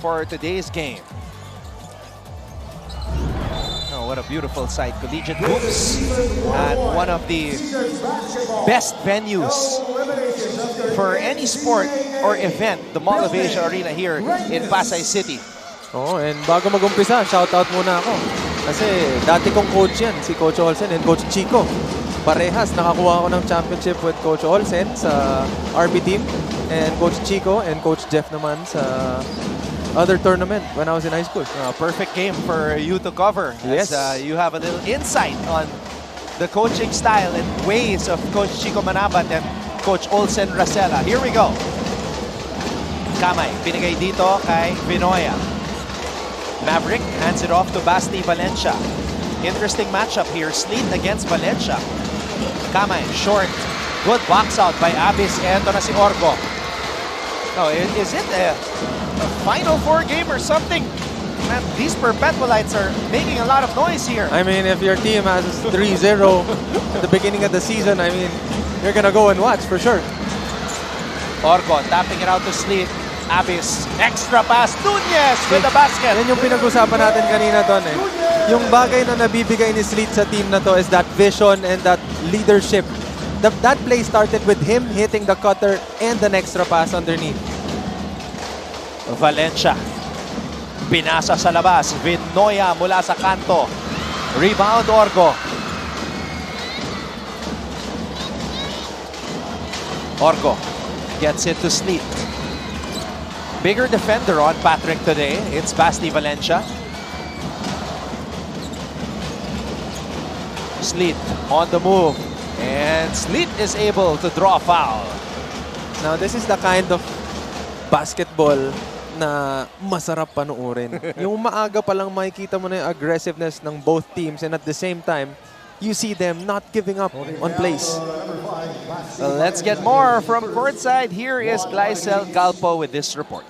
for today's game. Oh, what a beautiful sight. Collegiate hoops at one of the best venues for any sport or event, the Mall of Asia Arena here in Pasay City. Oh, and bago mag-umpisa, shoutout muna ako. Kasi dati kong coach yan, si Coach Olsen and Coach Chico. Parehas, nakakuha ako ng championship with Coach Olsen sa RB team and Coach Chico and Coach Jeff naman sa other tournament when I was in high school. Perfect game for you to cover. Yes. As, you have a little insight on the coaching style and ways of Coach Chico Manabat and Coach Olsen Racela. Here we go. Kamay, binigay dito kay Vinoya. Maverick hands it off to Basti Valencia. Interesting matchup here. Sleet against Valencia. Kamay, short. Good box out by Abis. Ito na si Orgo. Oh, is it a Final Four game or something? Man, these Perpetualites are making a lot of noise here. I mean, if your team has 3-0 at the beginning of the season, I mean, you're gonna go and watch for sure. Orgo tapping it out to Sleet. Abis, extra pass, Nunez with the basket. Yan yung pinag-usapan natin kanina doon eh. Yung bagay na nabibigay ni Sleet sa team na to is that vision and that leadership. That play started with him hitting the cutter and an extra pass underneath. Valencia, pinasa sa labas. Vinoya mula sa kanto. Rebound Orgo. Orgo gets it to Sleet. Bigger defender on Patrick today. It's Basti Valencia. Sleet on the move. And Sleet is able to draw a foul. Now, this is the kind of basketball na masarap panoorin. Yung maaga pa lang makikita mo na yung aggressiveness ng both teams and at the same time, you see them not giving up on plays. So let's get more from courtside. Here is Glycel Galpo with this report.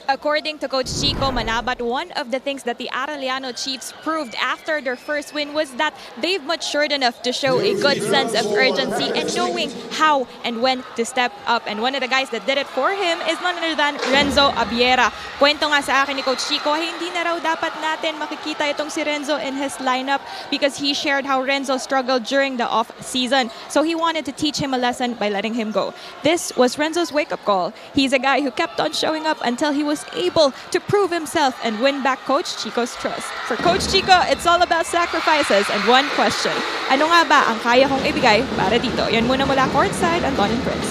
According to Coach Chico Manabat, one of the things that the Arellano Chiefs proved after their first win was that they've matured enough to show a good sense of urgency and knowing how and when to step up. And one of the guys that did it for him is none other than Renzo Abiera. Kwento nga sa akin ni Coach Chico, hindi na raw dapat natin makikita itong si Renzo in his lineup because he shared how Renzo struggled during the off-season. So he wanted to teach him a lesson by letting him go. This was Renzo's wake-up call. He's a guy who kept on showing up until he was able to prove himself and win back Coach Chico's trust. For Coach Chico, it's all about sacrifices and one question. Ano nga ba ang kaya kong ibigay para dito? Yan muna mula courtside, Anton and Prince.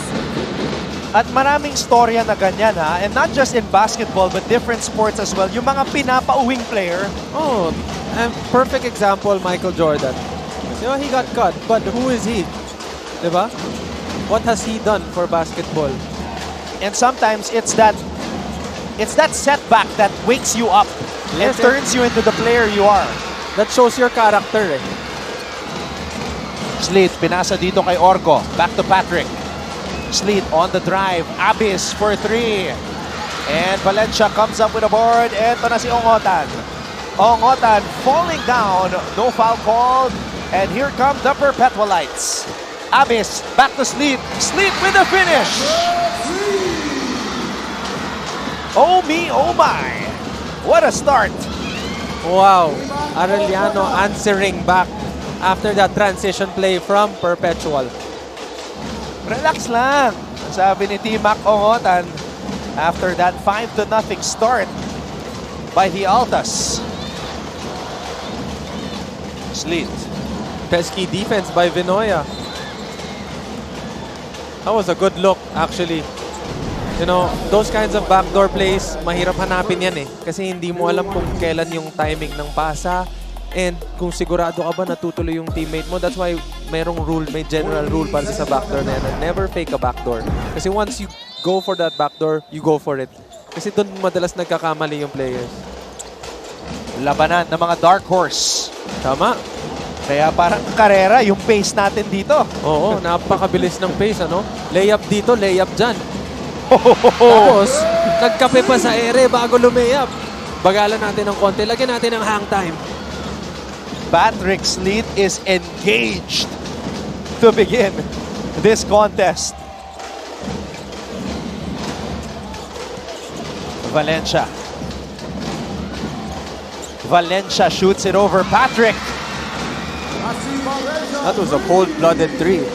At maraming storya na ganyan ha, and not just in basketball but different sports as well. Yung mga pinapauwing player. Oh, and perfect example, Michael Jordan. You know, he got cut, but who is he? Diba? What has he done for basketball? And sometimes it's that setback that wakes you up and turns you into the player you are. That shows your character eh. Sleet, pinasa dito kay Orgo. Back to Patrick. Sleet on the drive. Abis for three. And Valencia comes up with a board. Ito na si Ongotan. Ongotan falling down. No foul called. And here come the Perpetualites. Abis back to Sleet. Sleet with the finish. Oh me, oh my. What a start. Wow. Arellano answering back after that transition play from Perpetual. Relax lang. Sabi ni T-Mac Ongotan after that 5-0 start by the Altas. Sleet. Pesky defense by Vinoya. That was a good look actually. You know, those kinds of backdoor plays, mahirap hanapin yan eh. Kasi hindi mo alam kung kailan yung timing ng pasa and kung sigurado ka ba natutuloy yung teammate mo. That's why mayroong rule, may general rule para sa backdoor na yan. Never fake a backdoor. Kasi once you go for that backdoor, you go for it. Kasi doon madalas nagkakamali yung players. Labanan ng mga dark horse. Tama. Kaya parang karera yung pace natin dito. Oo, napakabilis ng pace, ano? Layup dito, layup dyan. Tapos, nagkape pa sa ere bago lumayap. Bagalan natin ng konti. Lagyan natin ng hang time. Patrick Sleet is engaged to begin this contest. Valencia Valencia shoots it over Patrick. That was a cold-blooded three.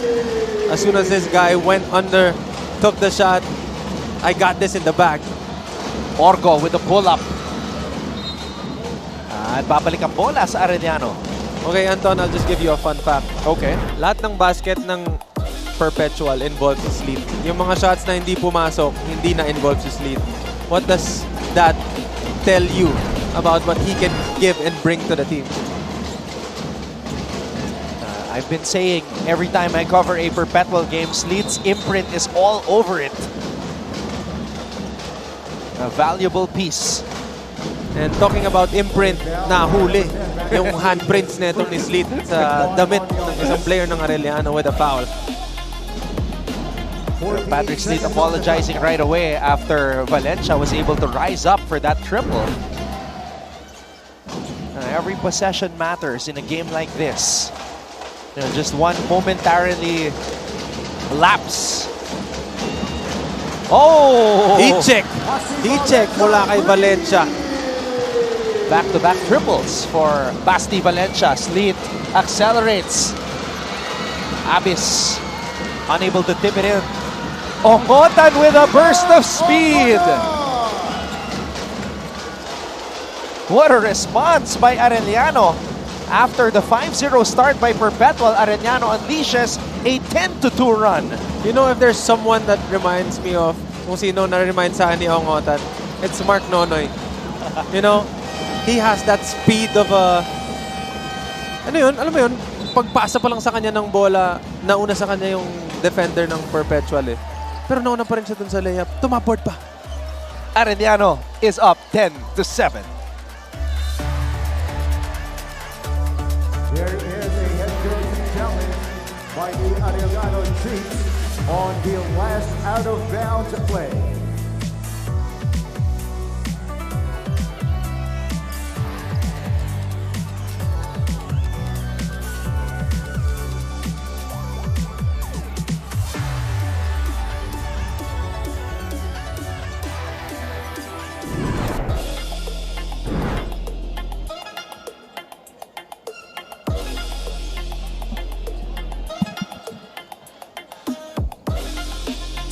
As soon as this guy went under, took the shot, I got this in the bag. Orgo with the pull-up. At babalik ang bola sa Arellano. Okay, Anton, I'll just give you a fun fact. Okay. Lahat ng basket ng Perpetual involves sleep. Yung mga shots na hindi pumasok, hindi na involves sleep. What does that tell you about what he can give and bring to the team? I've been saying every time I cover a Perpetual game, Sleet's imprint is all over it. A valuable piece. And talking about imprint, nahuli yung handprints nito ni Sleet sa damit ng isang player ng Arellano with a foul. Patrick Sleet apologizing right away after Valencia was able to rise up for that triple. Every possession matters in a game like this. You know, just one momentarily lapse. Oh! Heat check mula kay Valencia. Back-to-back triples for Basti Valencia. Sleet accelerates. Abis unable to tip it in. Ongotan with a burst of speed. What a response by Arellano. After the 5-0 start by Perpetual, Arellano unleashes a 10-2 run. You know, if there's someone that reminds me of kung sino na-remind sa akin ni Ongotan, it's Mark Nonoy. You know, he has that speed of a... Ano yun? Alam mo yun? Pagpasa pa lang sa kanya ng bola, nauna sa kanya yung defender ng Perpetual eh. Pero nauna pa rin siya dun sa layup. Tumaport pa. Arellano is up 10-7. There is a head coaching challenge by the Arellano Chiefs on the last out-of-bounds play.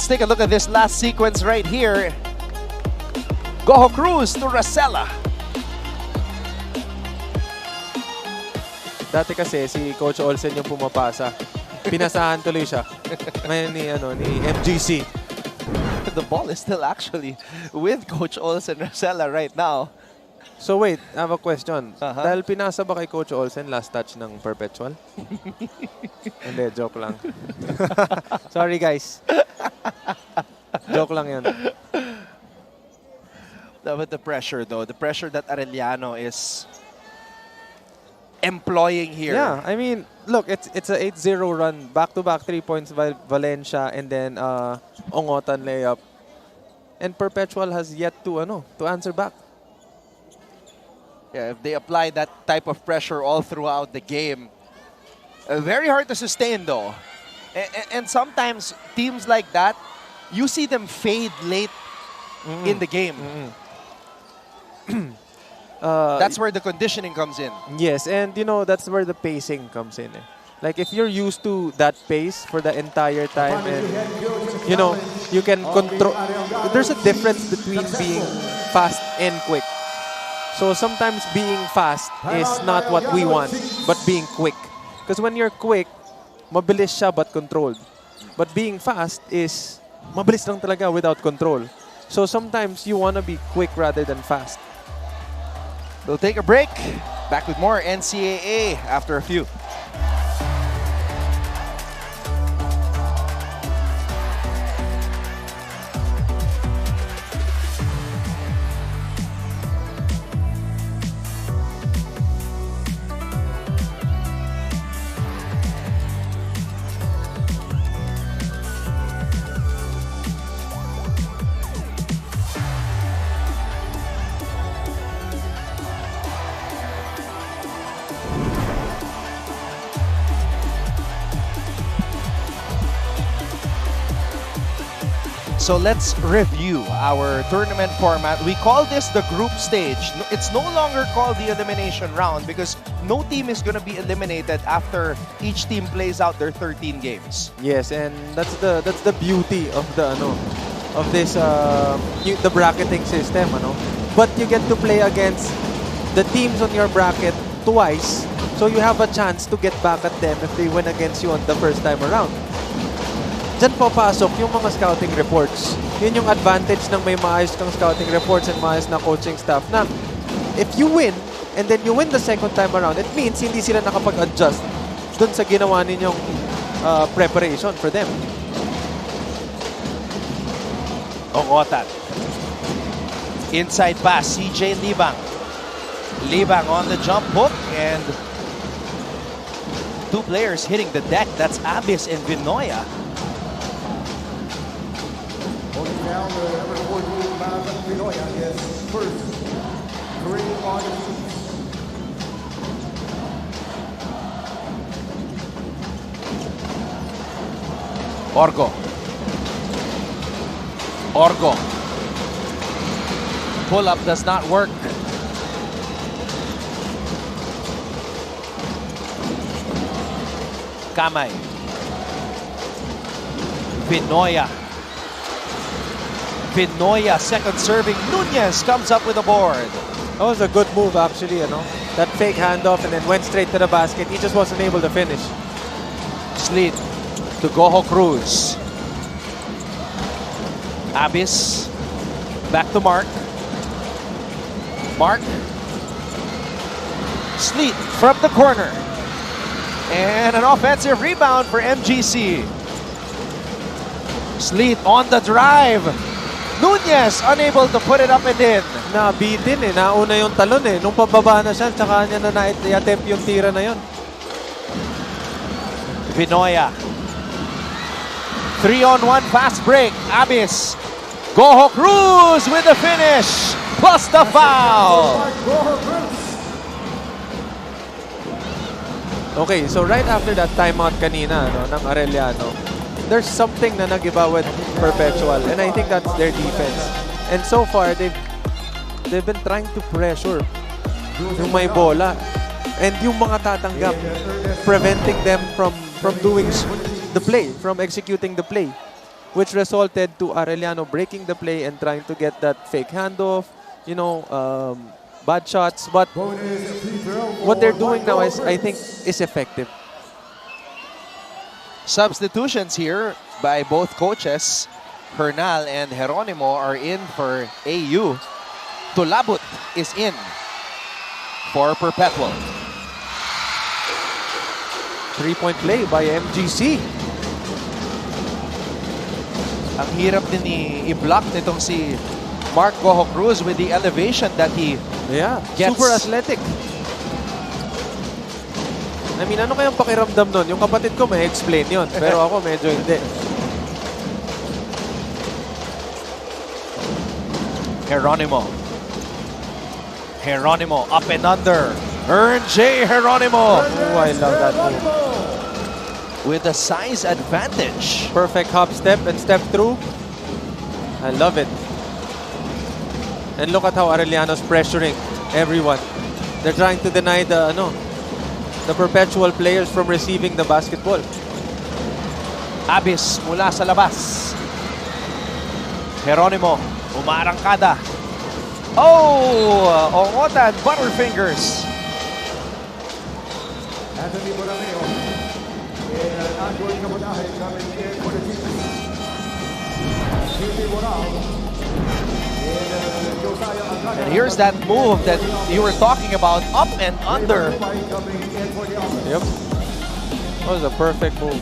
Let's take a look at this last sequence right here. Goho Cruz to Rosella. Dati kasi si Coach Olsen yung pumapasa. Pinasahan tuloy siya. Ngayon ni MGC. The ball is still actually with Coach Olsen Rosella right now. So wait, I have a question. Uh-huh. Dahil pinasa ba kay Coach Olsen last touch ng Perpetual? Hindi, joke lang. Sorry guys. Joke lang yan. But the pressure though, the pressure that Arellano is employing here. Yeah, I mean, look, it's a 8-0 run. Back-to-back 3 points by Valencia and then Ongotan layup. And Perpetual has yet to answer back. Yeah, if they apply that type of pressure all throughout the game, very hard to sustain though. And sometimes teams like that, you see them fade late in the game. That's where the conditioning comes in. Yes, and that's where the pacing comes in. Like if you're used to that pace for the entire time and you can control. There's a difference between being fast and quick. So sometimes being fast is not what we want, but being quick. Because when you're quick, mabilis siya but controlled. But being fast is mabilis lang talaga without control. So sometimes you want to be quick rather than fast. We'll take a break. Back with more NCAA after a few. So let's review our tournament format. We call this the group stage. It's no longer called the elimination round because no team is going to be eliminated after each team plays out their 13 games. Yes, and that's the beauty of this the bracketing system, But you get to play against the teams on your bracket twice, so you have a chance to get back at them if they win against you on the first time around. Diyan papasok yung mga scouting reports. Yun yung advantage ng may maayos kang scouting reports and maayos na coaching staff na if you win and then you win the second time around, it means hindi sila nakapag-adjust dun sa ginawa ninyong preparation for them. Ongotan. Inside pass, CJ Libang. Libang on the jump hook and two players hitting the deck. That's Abis and Vinoya. Now the number 14, Mavan Pinoy, is first. 3 on the seat. Orgo. Pull-up does not work. Kamay. Vinoya, second serving. Nunez comes up with a board. That was a good move actually, That fake handoff and then went straight to the basket. He just wasn't able to finish. Sleet to Goho Cruz. Abis. Back to Mark. Sleet from the corner. And an offensive rebound for MGC. Sleet on the drive. Nunez unable to put it up and in. Nabitin nauna yung talon Nung pababa na siya, tsaka niya na i-attempt yung tira na yun. Vinoya. 3-on-1 fast break. Abis. Goho Cruz with the finish. Plus the foul. Okay, so right after that timeout kanina ng Arellano, there's something na nag-iba with Perpetual, and I think that's their defense. And so far, they've been trying to pressure yung may bola and yung mga tatanggap, preventing them from doing the play, from executing the play, which resulted to Arellano breaking the play and trying to get that fake handoff, bad shots. But what they're doing now is, I think, is effective. Substitutions here by both coaches. Hernal and Geronimo are in for AU. Tulabut is in for Perpetual. 3-point play by MGC. Ang hirap din i-block nitong si Mark Goho Cruz with the elevation that he gets. Super athletic. I mean, ano kayang pakiramdam nun? Yung kapatid ko may explain yun, pero ako medyo hindi. Geronimo up and under. Ern J. Geronimo. Oh, I love that move. With a size advantage. Perfect hop step and step through. I love it. And look at how Arellano's pressuring everyone. They're trying to deny the Perpetual players from receiving the basketball. Abis mula sa labas. Geronimo, umarangkada. Oh! Ongotan, Butterfingers. Anthony Borameo. And Android Kabunahe coming in for the team. Judy Moral. And here's that move that you were talking about, up and under. Yep. That was a perfect move.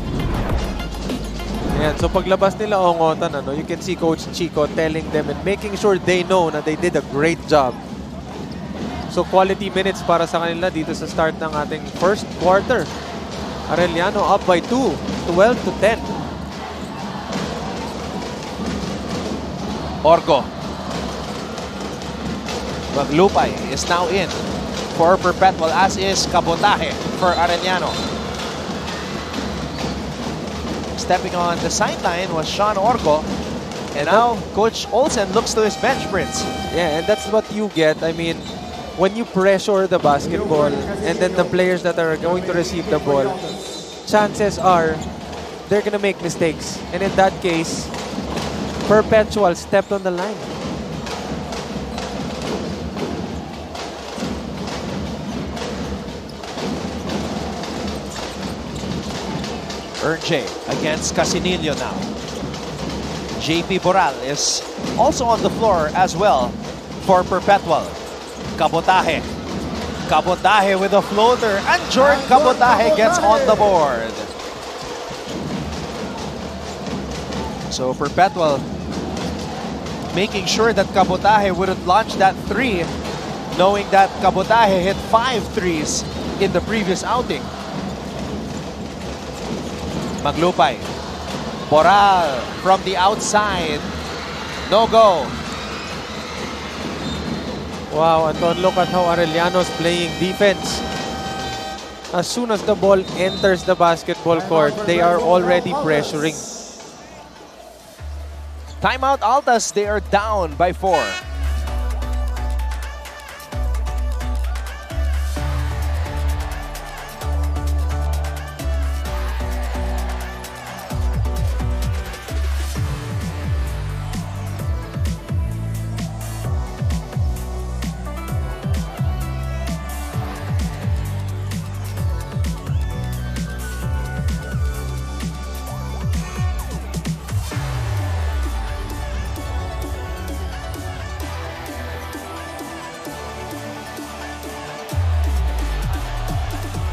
Ayan, so paglabas nila Ongotan, you can see Coach Chico telling them and making sure they know na they did a great job. So quality minutes para sa kanila dito sa start ng ating first quarter. Arellano up by 2, 12-10. Orgo. Maglupay is now in for Perpetual, as is Cabotaje for Arellano. Stepping on the sideline was Sean Orgo. And now, Coach Olsen looks to his bench, Prince. Yeah, and that's what you get. I mean, when you pressure the basketball and then the players that are going to receive the ball, chances are they're gonna make mistakes. And in that case, Perpetual stepped on the line. Ernje against Casinillo now. JP Boral is also on the floor as well for Perpetual. Cabotaje. Cabotaje with a floater, and Jordan Cabotaje gets on the board. So Perpetual making sure that Cabotaje wouldn't launch that three, knowing that Cabotaje hit 5 threes in the previous outing. Maglupay. Boral from the outside. No go. Wow, Anton, look at how Arellano's playing defense. As soon as the ball enters the basketball court, they are already pressuring. Timeout Altas, they are down by 4.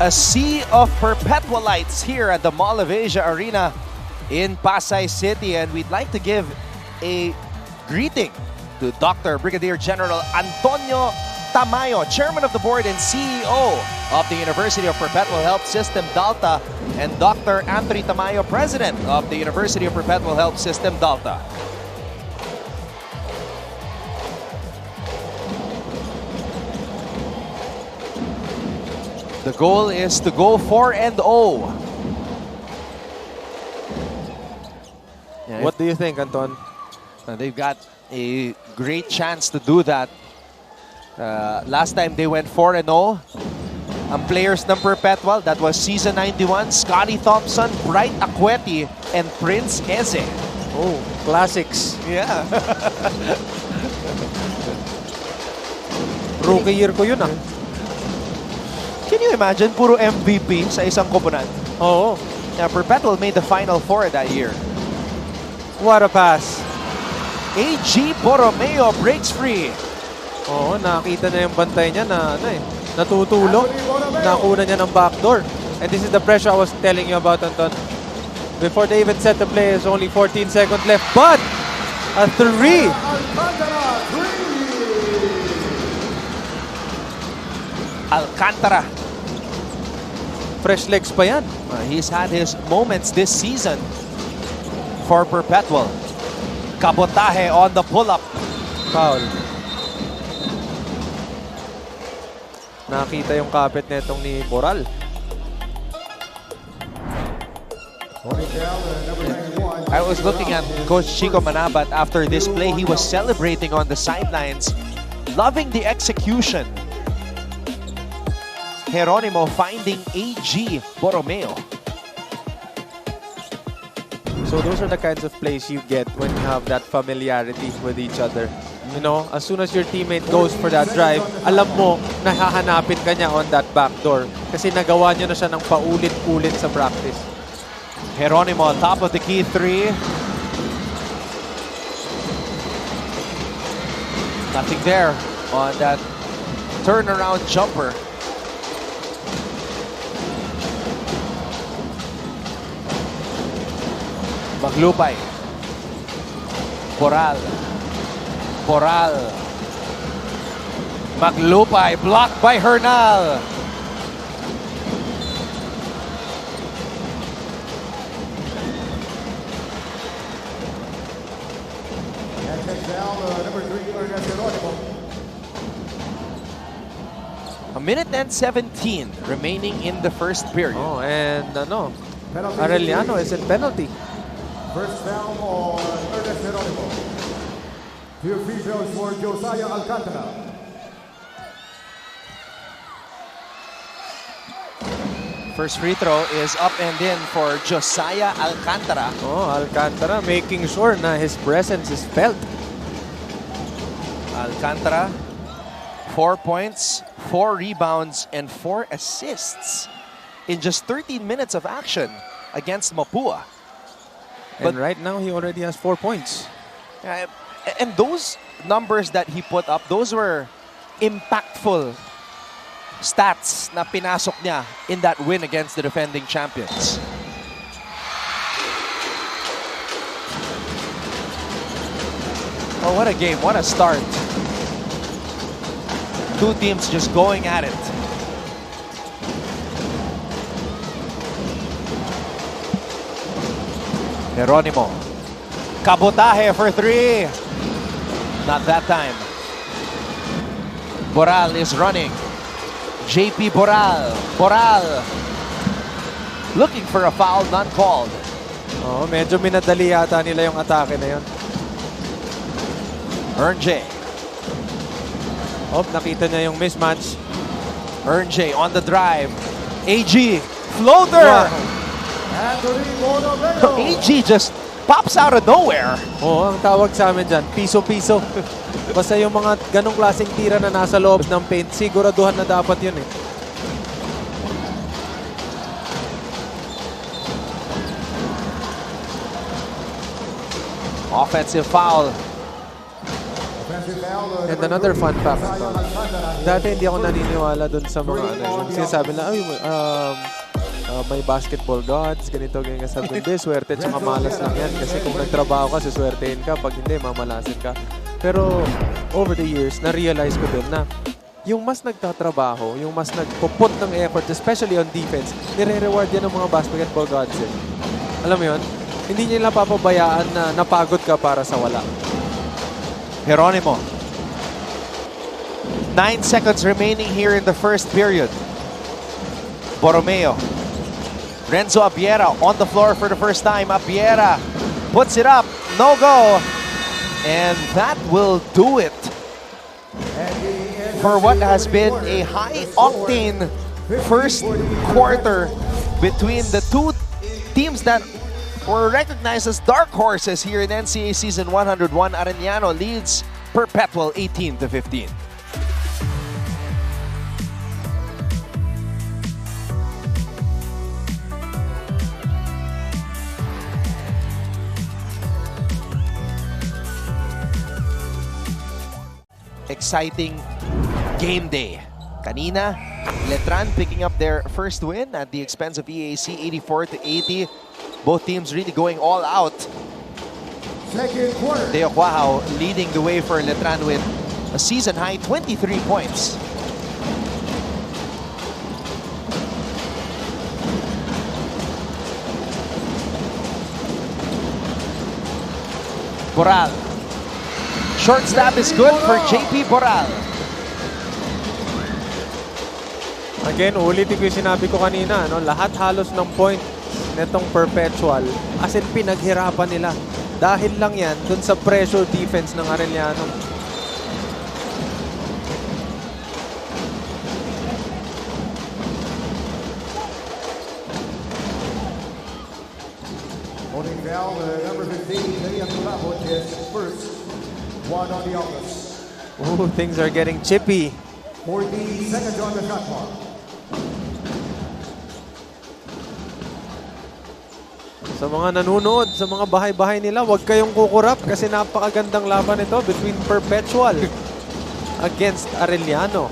A sea of Perpetualites here at the Mall of Asia Arena in Pasay City, and we'd like to give a greeting to Dr. Brigadier General Antonio Tamayo, Chairman of the Board and CEO of the University of Perpetual Health System Dalta, and Dr. Anthony Tamayo, President of the University of Perpetual Health System Dalta. The goal is to go 4-0. Yeah, What do you think, Anton? they've got a great chance to do that. Last time they went 4-0. Ang players ng Perpetual, that was season 91, Scotty Thompson, Bright Acueti, and Prince Eze. Oh, classics. Yeah. Rookie year ko yun ah. Can you imagine, puro MVP sa isang koponan? Oo. Now, Perpetual made the Final Four that year. What a pass. AG Borromeo breaks free. Oo, nakita na yung bantay niya na natutulog. Nakuna niya ng backdoor. And this is the pressure I was telling you about, Anton. Before they even set the play, there's only 14 seconds left. But a 3. Alcantara. Fresh legs pa yan. He's had his moments this season for Perpetual. Cabotaje on the pull-up. Foul. Nakita yung kapit netong ni Boral. I was looking at Coach Chico Manabat after this play. He was celebrating on the sidelines, loving the execution. Geronimo finding AG Borromeo. So those are the kinds of plays you get when you have that familiarity with each other. You know, as soon as your teammate goes for that drive, alam mo na hahanapin ka niya on that backdoor kasi nagawa niyo na siya ng paulit-ulit sa practice. Geronimo, top of the key 3. Nothing there on that turnaround jumper. Maglupay. Boral. Boral. Maglupay, blocked by Hernal. A minute and 17 remaining in the first period. Oh, and Arellano is in penalty. First foul on Ernest Geronimo. Two free throws for Josiah Alcantara. First free throw is up and in for Josiah Alcantara. Oh, Alcantara making sure na his presence is felt. Alcantara, 4 points, 4 rebounds, and 4 assists in just 13 minutes of action against Mapua. And right now, he already has 4 points. And those numbers that he put up, those were impactful stats na pinasok niya in that win against the defending champions. Oh, what a game. What a start. Two teams just going at it. Geronimo. Kabotahe for 3. Not that time. Boral is running. JP Boral. Boral. Looking for a foul, none called. Oh, medyo minadali yata nila yung atake na yun. Ernje. Oh, nakita niya yung mismatch. Ernje on the drive. AG. Floater. Wow. AG just pops out of nowhere. Oo, ang tawag sa amin dyan, piso-piso. Basta yung mga ganong klaseng tira na nasa loob ng paint, siguraduhan na dapat yun eh. Offensive foul. And another fun fact, dati hindi ako naniniwala dun sa mga ano, yung sinasabi na, ay, may basketball gods, ganito, ganyan. Sabi ko, hindi, swerte tsaka malas lang yan. Kasi kung nagtrabaho ka, suswertein ka. Pag hindi, mamalasin ka. Pero over the years, na-realize ko din na yung mas nagtatrabaho, yung mas nagpuput ng effort, especially on defense, nire-reward yan ng mga basketball gods eh. Alam mo yun? Hindi nila papabayaan na napagod ka para sa wala. Geronimo. 9 seconds remaining here in the first period. Borromeo. Renzo Abiera on the floor for the first time. Abiera puts it up. No go. And that will do it for what has been a high-octane first quarter between the two teams that were recognized as dark horses here in NCAA Season 101. Arellano leads Perpetual 18-15. Exciting game day. Kanina, Letran picking up their first win at the expense of EAC, 84-80. Both teams really going all out. Second quarter. Deo Cuajao leading the way for Letran with a season-high 23 points. Boral. Short stab is good for JP Boral. Again, ulitin ko yung sinabi ko kanina, no? Lahat halos ng point netong Perpetual, as in pinaghirapan nila. Dahil lang yan dun sa pressure defense ng Arellano. Holding foul, number 15, Liam Bravo, his first one on the offense. Ooh, things are getting chippy. 40 seconds on the shot clock. Sa mga nanonood, sa mga bahay-bahay nila, huwag kayong kukurap kasi napakagandang laban ito between Perpetual against Arellano.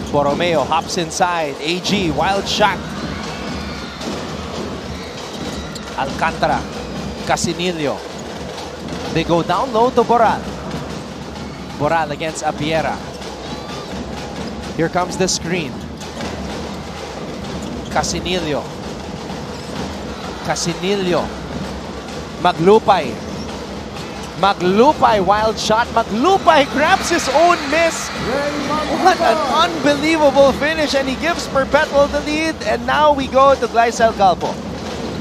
Borromeo hops inside. AG, wild shot. Alcantara. Casinillo. They go down low to Boral. Boral against Abiera. Here comes the screen. Casinillo. Casinillo. Maglupay. Maglupay, wild shot. Maglupay grabs his own miss. What an unbelievable finish, and he gives Perpetual the lead. And now we go to Glycel Calpo.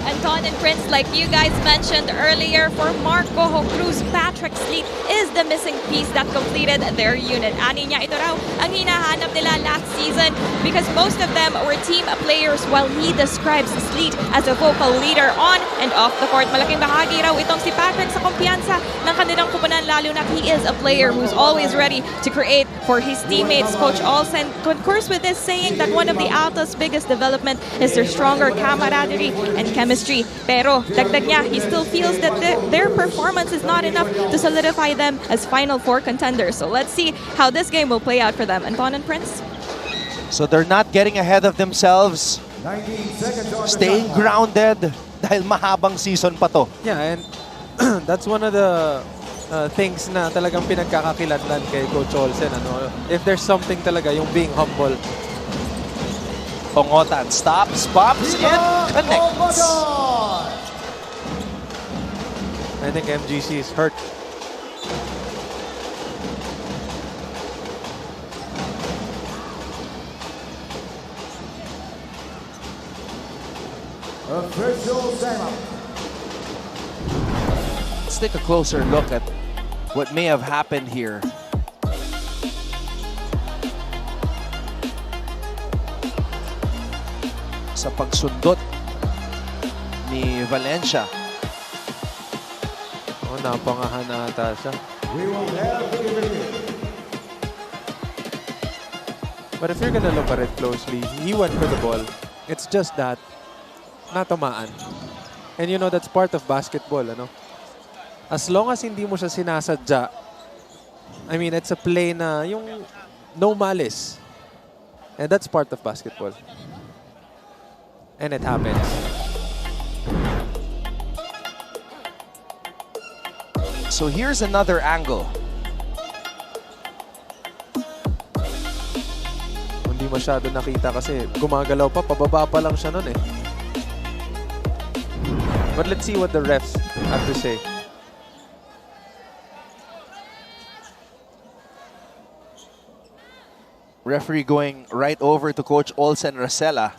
Anton and Prince, like you guys mentioned earlier, for Marco Cruz, Patrick Sleet is the missing piece that completed their unit. Ani niya, ito raw ang hinahanap nila last season because most of them were team players while he describes Sleet as a vocal leader on and off the court. Malaking bahagi raw itong si Patrick sa kumpiyansa ng kanilang kupunan, lalo na he is a player who's always ready to create for his teammates. Coach Olsen concurs with this, saying that one of the Altas' biggest development is their stronger camaraderie and chemistry. Pero dagdag niya, he still feels that their performance is not enough to solidify them as Final Four contenders. So let's see how this game will play out for them. Anton and Prince? So they're not getting ahead of themselves. 19 seconds on the Staying shot clock. grounded dahil mahabang season pa to. Yeah, and that's one of the things na talagang pinagkakakilanlan kay Coach Olsen. Ano? If there's something talaga, yung being humble. Pongotan stops, pops, and connects. I think MGC is hurt. Official timeout. Let's take a closer look at what may have happened here. Sa pagsundot ni Valencia. Oh, napangahan na ata siya. We will have to give it in. But if you're gonna look at it closely, he went for the ball. It's just that, natamaan. And you know, that's part of basketball, ano? As long as hindi mo siya sinasadya, I mean, it's a play na yung no malice. And that's part of basketball. And it happens. So here's another angle. Hindi masyado nakita kasi gumagalaw pa, pababa pa lang siya nun eh. But let's see what the refs have to say. Referee going right over to Coach Olsen Racela.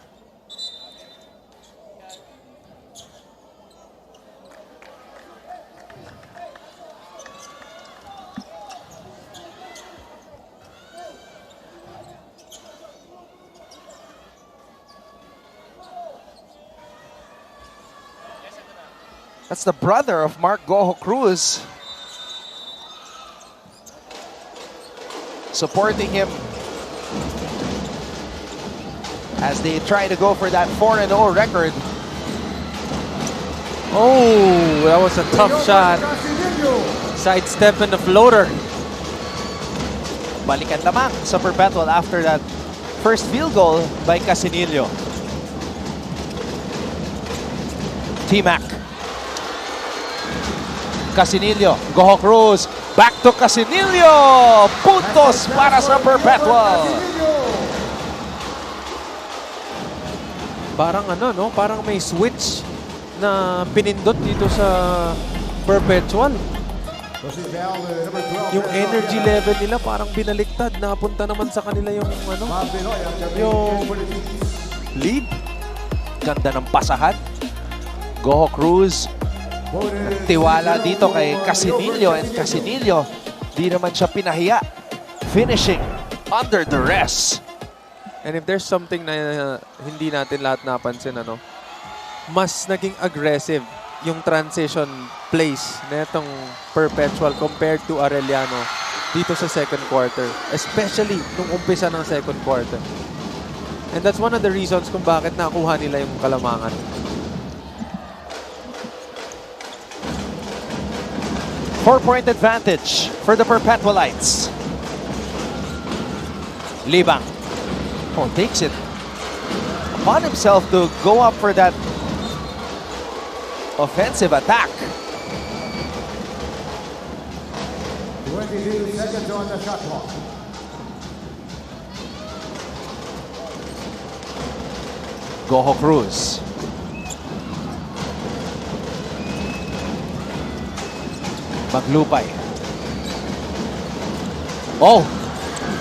That's the brother of Mark Gojo Cruz. Supporting him as they try to go for that 4-0 record. Oh, that was a tough shot. Sidestep and the floater. Balikan lamang sa Perpetual after that first field goal by Casinillo. T-Mac. Casinillo, Gojo Cruz, back to Casinillo! Puntos para sa Perpetual! Parang ano, no? Parang may switch na pinindot dito sa Perpetual. Yung energy level nila parang binaliktad. Napunta naman sa kanila yung ano, yung lead. Ganda ng pasahan. Gojo Cruz. Tiwala dito kay Casinillo, and Casinillo di naman siya pinahiya, finishing under the rest. And if there's something na hindi natin lahat napansin, ano, mas naging aggressive yung transition plays na itong Perpetual compared to Arellano dito sa second quarter, especially nung umpisa ng second quarter. And that's one of the reasons kung bakit nakuha nila yung kalamangan. Four-point advantage for the Perpetualites. Libang. Oh, takes it upon himself to go up for that offensive attack. 22 seconds on the shot clock. Gojo Cruz. Maglupay. Oh,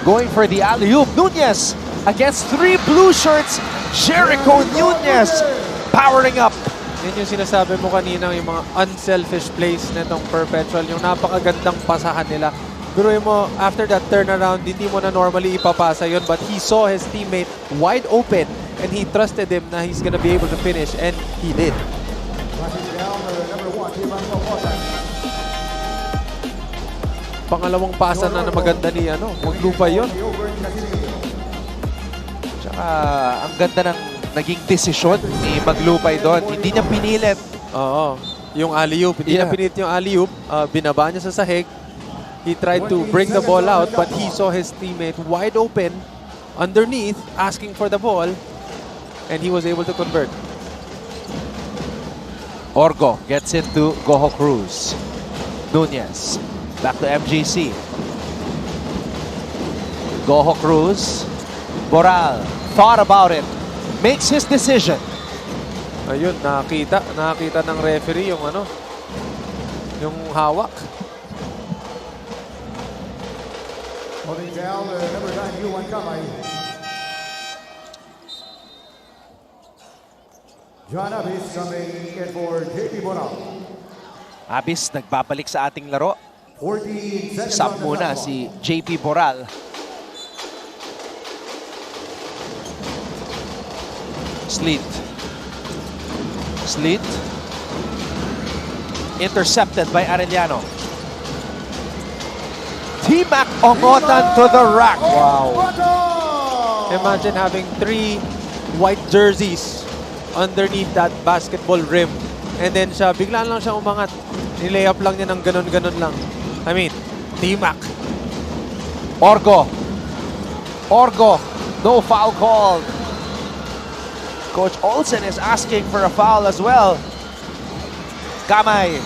going for the alley-oop. Nunez against 3 blue shirts. Jericho Nunez powering up. Yan yung sinasabi mo kanina, yung mga unselfish plays nitong Perpetual, yung napakagandang pasahan nila. Biruin mo, after that turnaround, hindi mo na normally ipapasa yun, but he saw his teammate wide open and he trusted him na he's gonna be able to finish, and he did. Pangalawang pasa na maganda ni Maglupay yun. Tsaka ang ganda ng naging desisyon ni Maglupay doon. Hindi niya pinilit. Oo. Yung alley-oop. Hindi na pinilit yung alley-oop. Binaba niya sa sahig. He tried to break the ball out, but he saw his teammate wide open underneath, asking for the ball, and he was able to convert. Orgo gets into Goho Cruz. Nunez. Back to MGC. Goho Cruz. Boral thought about it. Makes his decision. Ayun, nakita ng referee yung yung hawak. Holding down number 9, Yuan Kamay. John Abis coming in for JP Boral. Abis nagbabalik sa ating laro. 14 seconds Sub on the muna clock. si JP Boral. Sleet. Sleet. Intercepted by Arellano. T-Mac Ongotan to the rack. Wow. Imagine having 3 white jerseys underneath that basketball rim. And then siya, biglaan lang siya umangat. Nilayup lang niya ng ganon-ganon lang. I mean, T-Mac. Orgo. Orgo. No foul called. Coach Olsen is asking for a foul as well. Kamay.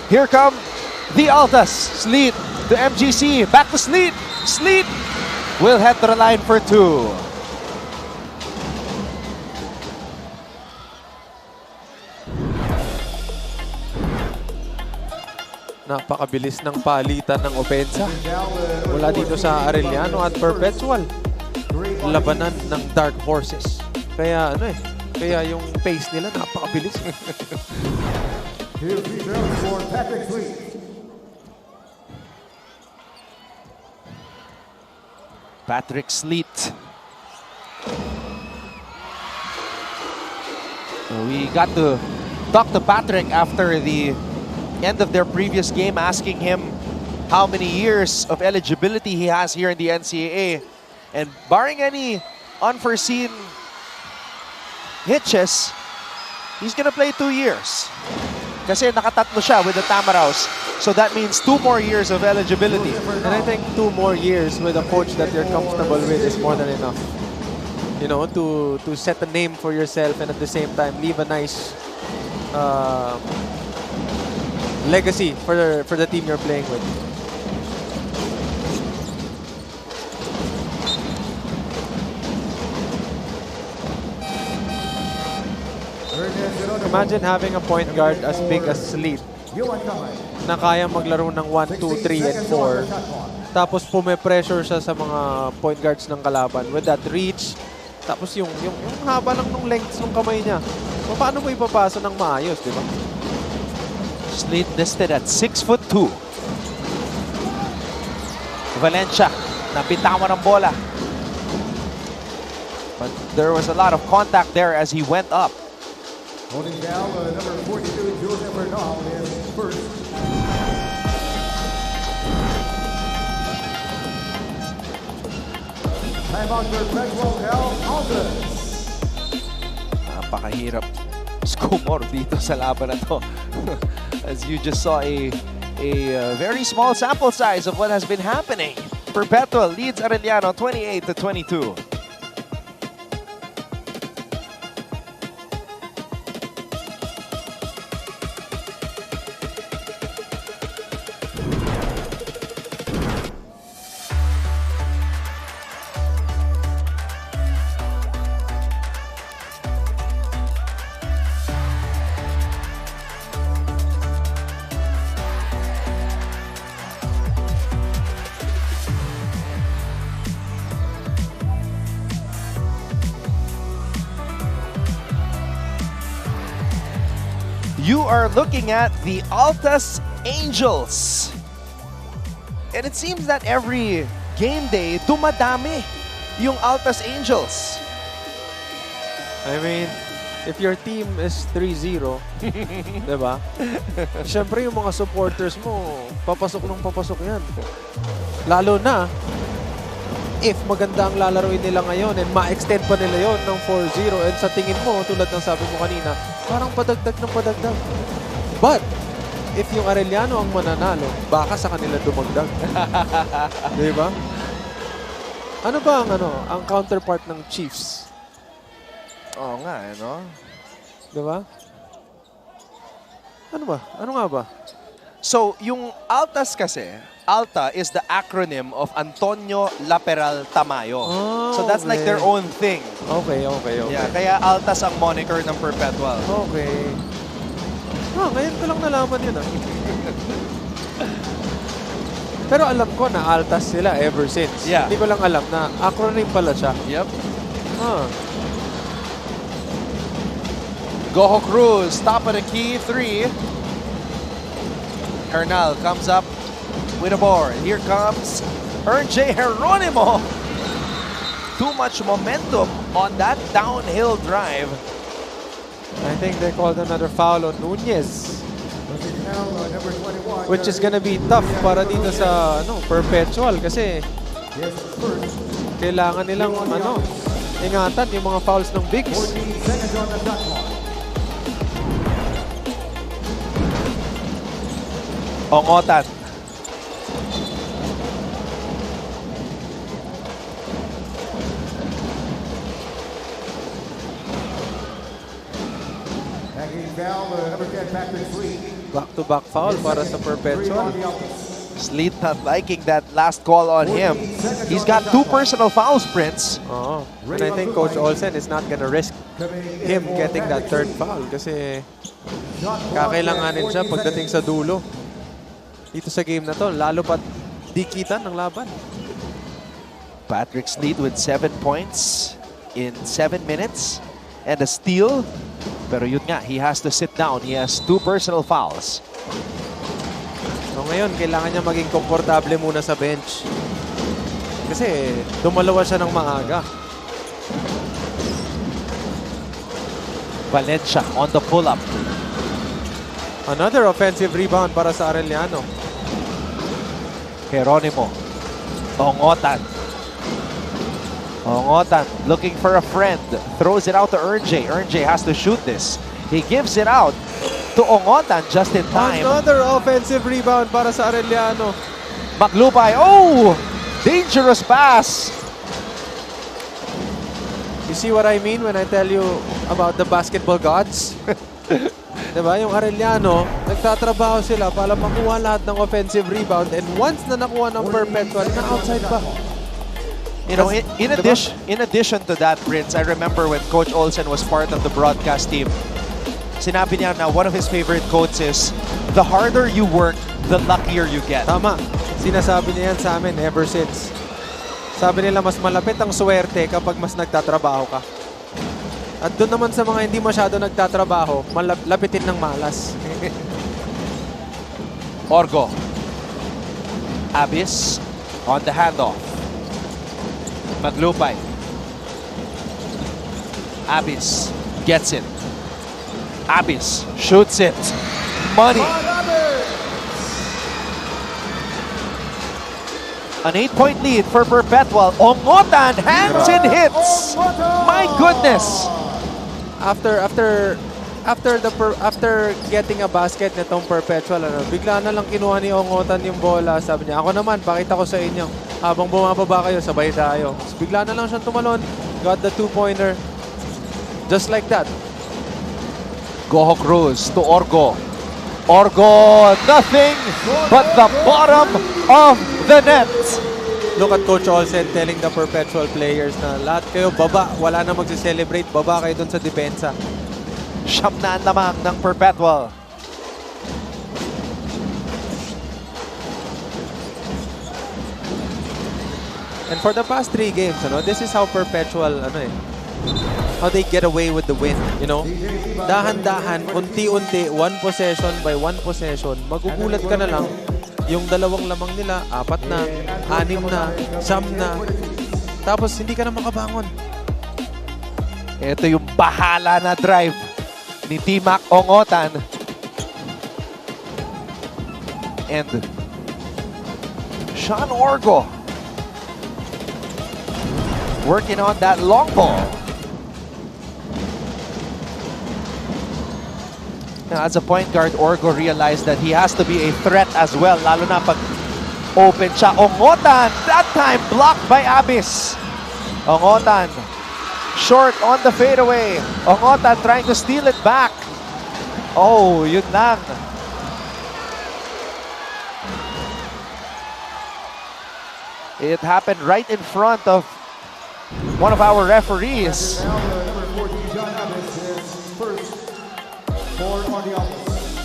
Here come the Altas. Sleet to MGC. Back to Sleet. Sleet will head to the line for 2. Napakabilis ng palitan ng opensa mula dito sa Arellano at Perpetual. Labanan ng Dark Horses. Kaya kaya yung pace nila napakabilis. Here's rebound for Patrick Sweet. Patrick Sleet. We got to talk to Patrick after the end of their previous game, asking him how many years of eligibility he has here in the NCAA. And barring any unforeseen hitches, he's gonna play 2 years. Kasi nakatatlo siya with the Tamaraws. So that means 2 more years of eligibility. And I think 2 more years with a coach that you're comfortable with is more than enough. You know, to set a name for yourself and at the same time leave a nice legacy for the team you're playing with. Imagine having a point guard as big as Sleet na kaya maglaro ng 1, 2, 3, and 4. Tapos pume-pressure siya sa mga point guards ng kalaban with that reach. Tapos yung haba lang ng lengths ng kamay niya. Paano mo ipapasa ng maayos, di ba? Sleet listed at 6'2". Valencia, napitawan ng bola. But there was a lot of contact there as he went up. Holding down number 42, Joseph Bernal is first. Timeout Perpetual Altas. Napakahirap score dito sa laban na to. As you just saw a very small sample size of what has been happening. Perpetual leads Arellano 28-22. you are looking at the Altas Angels. And it seems that every game day, dumadami yung Altas Angels. I mean, if your team is 3-0, diba? Siyempre yung mga supporters mo, papasok yan. Lalo na, if maganda ang lalaroin nila ngayon and ma-extend pa nila yon ng 4-0 and sa tingin mo, tulad ng sabi mo kanina, parang padagdag ng padagdag. But, if yung Arellano ang mananalo, baka sa kanila dumagdag. Diba? Ano ba ang counterpart ng Chiefs? Oo nga, no? Diba? Ano ba? Ano nga ba? So, yung Altas kasi, Alta is the acronym of Antonio Laperal Tamayo. Oh, so that's like their own thing. Okay. Yeah, kaya Altas ang moniker ng Perpetual. Okay. Ngayon ko lang nalaman yun Pero alam ko na Altas sila ever since. Yeah. Hindi ko lang alam na acronym pala siya. Yep. Goho Cruz, top of the key, 3. Hernal comes up with a board. Here comes J. Geronimo. Too much momentum on that downhill drive. I think they called another foul on Nunez. Which is gonna be tough para dito sa Perpetual kasi kailangan nilang ingatan yung mga fouls ng Bigs. Ongotan. Back-to-back foul para sa Perpetual. Sleet not liking that last call on him. He's got 2 personal fouls, Prince. And I think Coach Olsen is not gonna risk him getting that 3rd foul kasi kakailanganin siya pagdating sa dulo. Dito sa game na to, lalo pa dikitan ng laban. Patrick Sleet with 7 points in 7 minutes and a steal. Pero yun nga, he has to sit down. He has 2 personal fouls. So ngayon, kailangan niya maging komportable muna sa bench. Kasi dumalawa siya ng maaga. Valencia on the pull-up. Another offensive rebound para sa Arellano. Geronimo. Ongotan. Ongotan looking for a friend. Throws it out to J. J has to shoot this. He gives it out to Ongotan just in time. Another offensive rebound para sa Arellano. Maglupay. Oh! Dangerous pass. You see what I mean when I tell you about the basketball gods? Diba? Yung Arellano, nagtatrabaho sila para makuha lahat ng offensive rebound and once na nakuha ng Perpetual, na outside pa. You know, in addition to that, Prince, I remember when Coach Olsen was part of the broadcast team, sinabi niya na one of his favorite quotes is, the harder you work, the luckier you get. Tama. Sinasabi niya yan sa amin ever since. Sabi nila mas malapit ang swerte kapag mas nagtatrabaho ka. At doon naman sa mga hindi masyado nagtatrabaho, lapitin ng malas. Orgo. Abis on the handoff. Maglupay. Abis gets it. Abis shoots it. Money. An 8-point lead for Perpetual. Ongotan hands and hits. My goodness. After getting a basket nitong Perpetual, bigla na lang kinuha ni Ongotan yung bola. Sabi niya, ako naman, pakita ko sa inyo. Habang bumababa kayo, sabay tayo. So, bigla na lang siyang tumalon. Got the 2-pointer. Just like that. Goho Cruz to Orgo. Orgo, nothing but the bottom of the net. Look at Coach Olsen telling the Perpetual players na lahat kayo baba, wala na magse-celebrate, baba kayo dun sa depensa. Siyam na ang lamang ng Perpetual. And for the past 3 games, this is how Perpetual how they get away with the win, you know? Dahan-dahan, unti-unti, one possession by one possession, magugulat ka na lang, yung dalawang lamang nila, 4 na, 6 na, 9 na, tapos hindi ka na makabangon. Ito yung bahala na drive ni T-Mac Ongotan. And Sean Orgo working on that long ball. Now, as a point guard, Orgo realized that he has to be a threat as well, lalo na pag open siya. Ongotan, that time blocked by Abyss. Ongotan, short on the fadeaway. Ongotan trying to steal it back. Oh, yun lang. It happened right in front of one of our referees.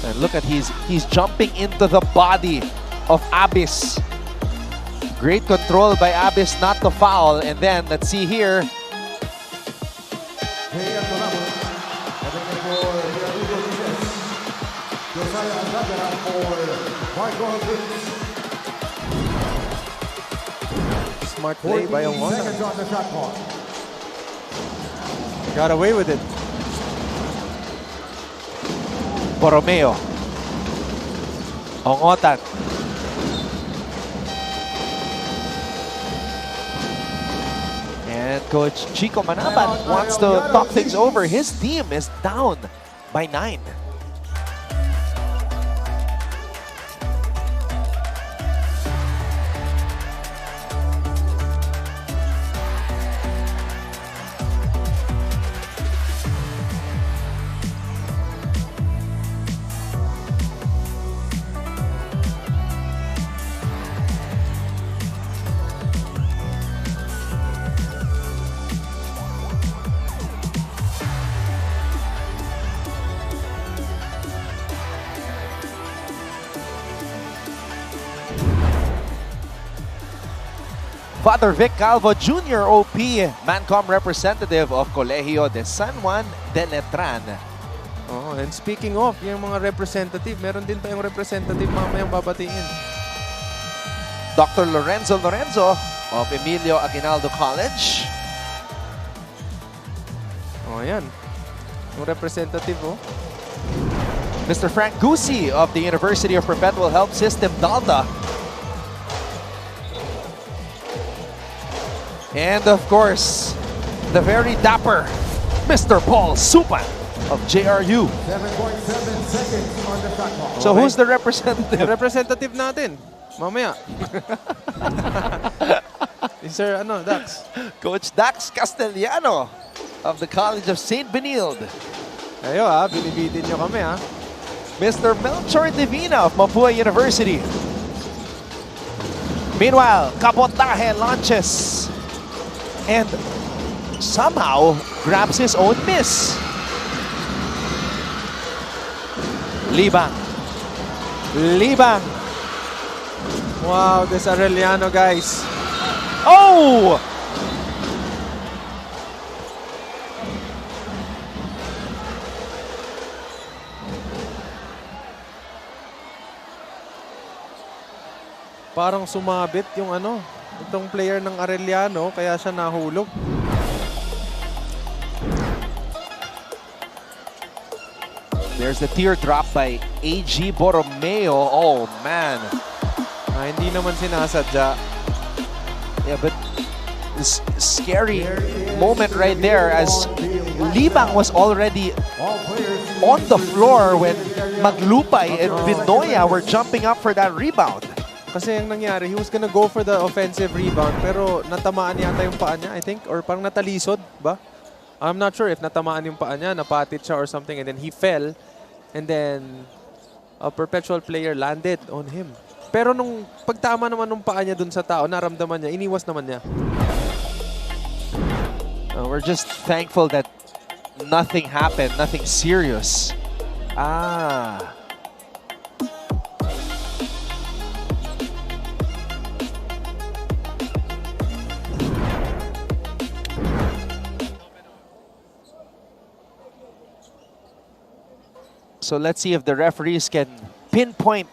And look at he's jumping into the body of Abyss. Great control by Abyss not to foul. And then let's see here. Smart play by Ongotan. Got away with it. Borromeo. Ongotan. And Coach Chico Manabat wants to talk things over. His team is down by 9. Father Vic Calvo Jr., OP, Mancom representative of Colegio de San Juan de Letran. Oh, and speaking of, yung mga representative, meron din tayong representative mamayang babatiin. Dr. Lorenzo of Emilio Aguinaldo College. Oh, yan. Yung representative, oh. Mr. Frank Gusi of the University of Perpetual Health System, Dalta. And of course, the very dapper Mr. Paul Supan of JRU. 7.7 seconds on the shot clock. So who's the representative? Yung representative natin, mamaya. Sir, Dax? Coach Dax Castellano of the College of St. Benilde. Ayo binibitin nyo kami Mr. Melchor Divina of Mapua University. Meanwhile, Kapotahe launches and somehow grabs his own miss. Libang. Wow, this Arellano, guys. Oh! Parang sumabit yung itong player ng Arellano, kaya siya nahulog. There's the teardrop by AG Borromeo. Oh, man. Hindi naman sinasadya. Yeah, but this scary moment right there as Libang was already on the floor when Maglupay and Binoya were jumping up for that rebound. Kasi yung nangyari, he was gonna go for the offensive rebound pero natamaan yata yung paa niya, I think, or parang natalisod ba? I'm not sure if natamaan yung paa niya, napatit siya or something, and then he fell, and then a Perpetual player landed on him. Pero nung pagtama naman ng paa niya dun sa tao, naramdaman niya, iniwas naman niya. We're just thankful that nothing happened, nothing serious. So let's see if the referees can pinpoint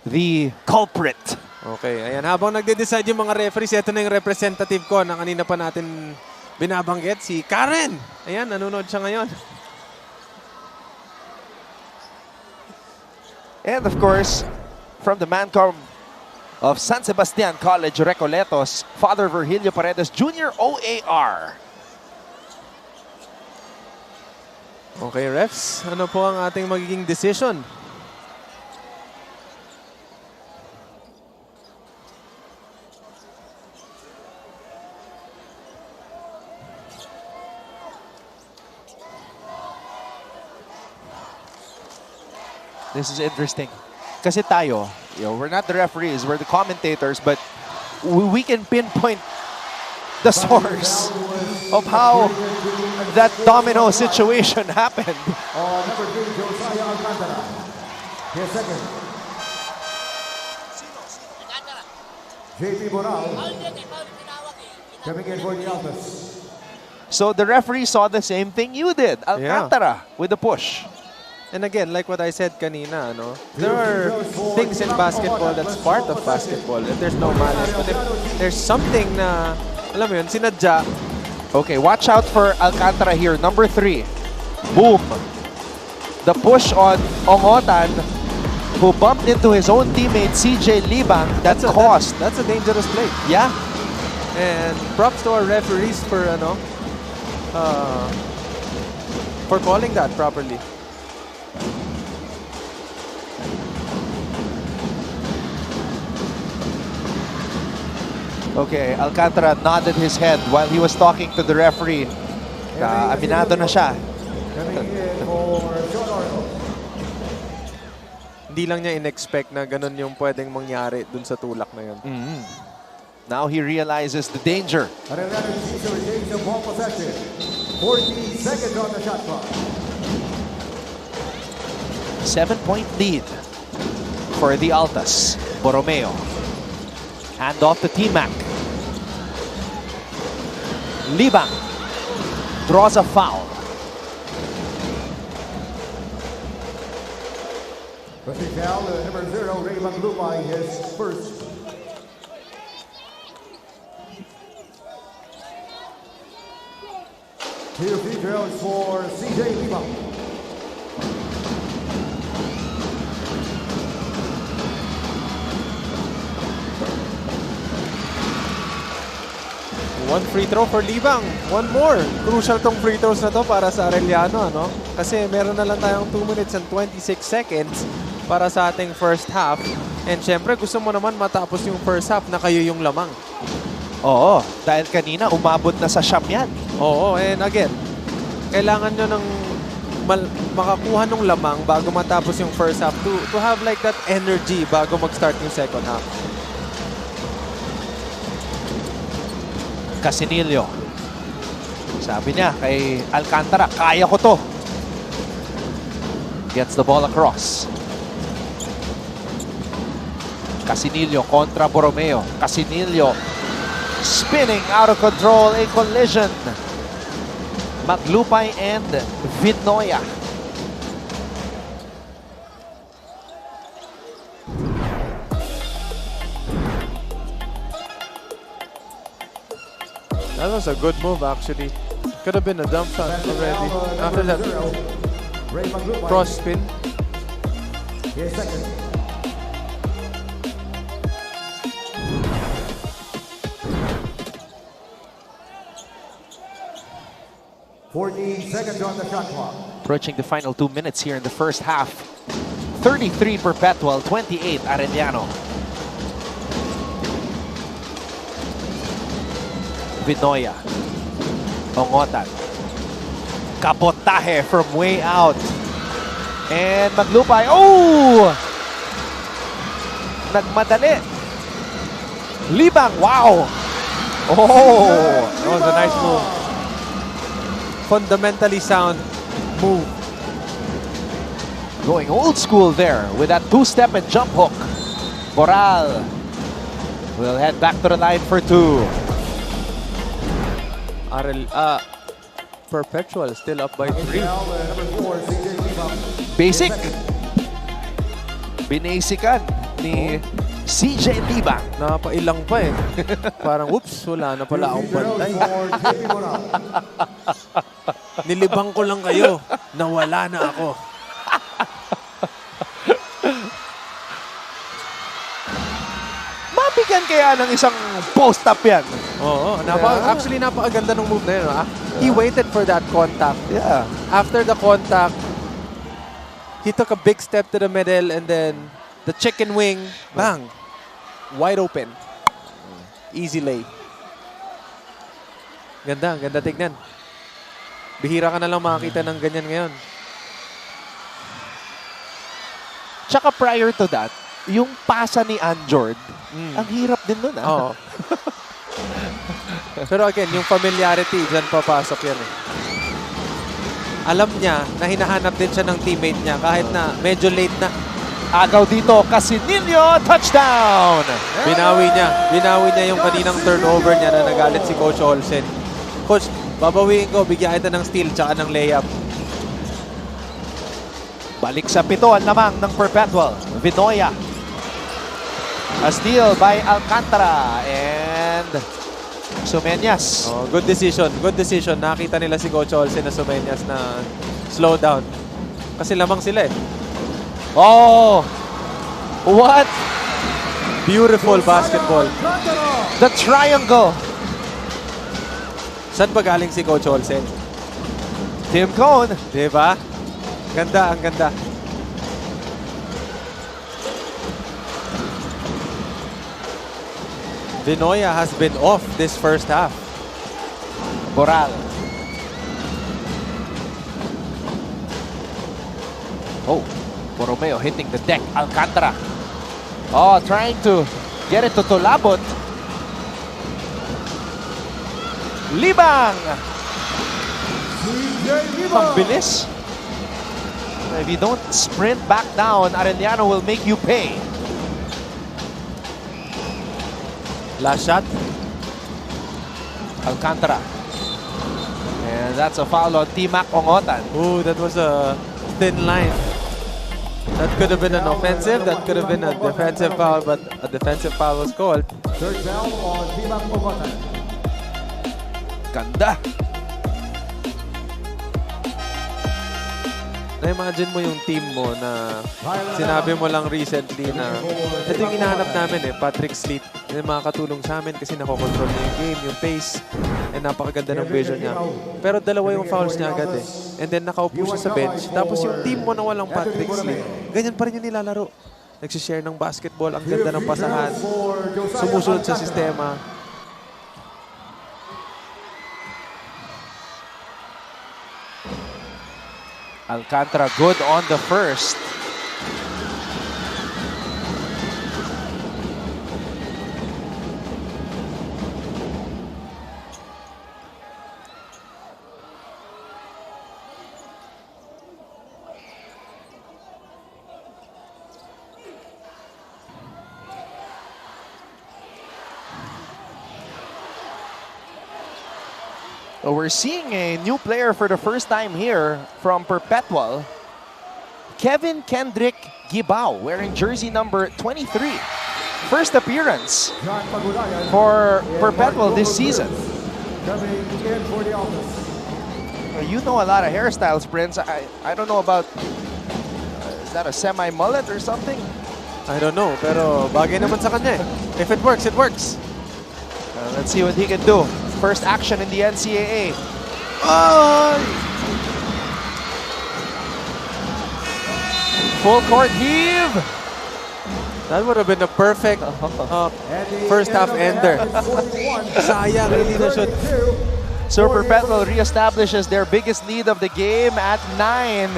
the culprit. Okay, ayan. Habang nagde-decide yung mga referees, ito na yung representative ko na kanina pa natin binabanggit, si Karen. Ayan, nanonood siya ngayon. And of course, from the Mancom of San Sebastian College, Recoletos, Father Virgilio Paredes Jr., OAR. Okay, refs. Ano po ang ating magiging decision? This is interesting. Kasi tayo, we're not the referees, we're the commentators, but we can pinpoint the source of how that domino situation happened. Number 3, Josiah Alcantara. His second. JP Moral. Coming in for the Altas. So the referee saw the same thing you did. Alcantara with the push. And again, like what I said kanina, no? There are things in basketball that's part of basketball. If there's no malice, but if there's something na, alam mo yun, sinadya. Okay, watch out for Alcantara here. Number 3. Boom. The push on Ongotan, who bumped into his own teammate, CJ Libang. That's a dangerous play. Yeah. And props to our referees for, for calling that properly. Okay, Alcantara nodded his head while he was talking to the referee. Aminado na siya. Hindi lang niya in-expect na ganun yung pwedeng mangyari dun sa tulak na yun. Now he realizes the danger. Arellano sees a regain of ball possession. 14 seconds on the shot clock. 7-point lead for the Altas. Borromeo. Hand off to T-Mac. Libang draws a foul. Rushing foul, number 0, Raymond Lumay, his first. Two free throws for CJ Libang. One free throw for Libang. One more. Crucial tong free throws na to para sa Arellano, ano? Kasi meron na lang tayong 2 minutes and 26 seconds para sa ating first half. And syempre, gusto mo naman matapos yung first half na kayo yung lamang. Oo, dahil kanina umabot na sa siyam yan. Oo, and again, kailangan nyo ng makakuha ng lamang bago matapos yung first half to have like that energy bago mag-start yung second half. Casinillo. Sabi niya kay Alcantara, kaya ko to. Gets the ball across. Casinillo kontra Borromeo. Casinillo spinning out of control, a collision. Maglupay and Vinoya. That was a good move, actually. Could have been a dump shot already. After that cross spin. His second. Seconds on the shot clock. Approaching the final 2 minutes here in the first half. 33 Perpetual, 28 Arellano. Vinoya. Ongotan. Kabotahe from way out. And Maglupay. Oh! Nagmadali. Libang. Wow! Oh! That was a nice move. Fundamentally sound move. Going old school there with that two-step and jump hook. Boral will head back to the line for 2. Perpetual still up by 3. Number 4, CJ Libang. Basic. Binasican ni CJ Libang. Napailang pa eh. Parang, whoops, wala na pala akong bantay. Nilibang ko lang kayo. Nawala na ako. Mabigyan kaya ng isang post-up yan. Oo, actually napakaganda ng move na yun. He waited for that contact. Yeah. After the contact, he took a big step to the middle and then the chicken wing, bang, wide open. Easy lay. Ganda, ganda tignan. Bihira ka na lang makakita ng ganyan ngayon. Tsaka prior to that, yung pasa ni Anjord, ang hirap din nun. Oo. Pero again, yung familiarity, dyan papasok yan eh. Alam niya na hinahanap din siya ng teammate niya kahit na medyo late na. Agaw dito, Casinillo, touchdown! Binawi niya yung kaninang turnover niya na nagalit si Coach Olsen. Coach, babawiin ko, bigyan kita ng steal tsaka ng layup. Balik sa pituan lamang ng Perpetual. Vinoya. A steal by Alcantara and Sumeñas. Oh, good decision, good decision. Nakita nila si Coach Olsen na Sumeñas na slow down. Kasi lamang sila eh. Oh! What? Beautiful basketball. The triangle. Saan ba galing si Coach Olsen? Tim Cone. Diba? Ganda, ang ganda. Vinoya has been off this first half. Boral. Oh, Borromeo hitting the deck. Alcantara. Oh, trying to get it to Tolabot. Libang. Ang bilis. If you don't sprint back down, Arellano will make you pay. Last shot. Alcantara. And that's a foul on T-Mac Ongotan. Ooh, that was a thin line. That could have been an offensive, that could have been a defensive foul, but a defensive foul was called. Third down on T-Mac Ongotan. Ganda. Na-imagine mo yung team mo na sinabi mo lang recently na ito yung hinahanap namin eh, Patrick Sleet. Yung makakatulong sa amin kasi nakokontrol niya yung game, yung pace, and napakaganda ng vision niya. Pero dalawa yung fouls niya agad eh. And then nakaupo siya sa bench. Tapos yung team mo na walang Patrick Sleet, ganyan pa rin yung nilalaro. Nagsishare ng basketball, ang ganda ng pasahan, sumusunod sa sistema. Alcantara good on the first. So we're seeing a new player for the first time here from Perpetual. Kevin Kendrick Gibao, wearing jersey number 23. First appearance for Perpetual this season. Coming in for the Altas. You know a lot of hairstyles, Prince. I don't know about... is that a semi-mullet or something? I don't know, pero bagay naman sa kanya eh. If it works, it works. Let's see what he can do. First action in the NCAA. Oh! Full court heave. That would have been a perfect first half ender. Sayang, hindi na shoot. So Perpetual reestablishes their biggest lead of the game at 9.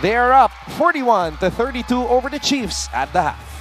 They are up 41-32 over the Chiefs at the half.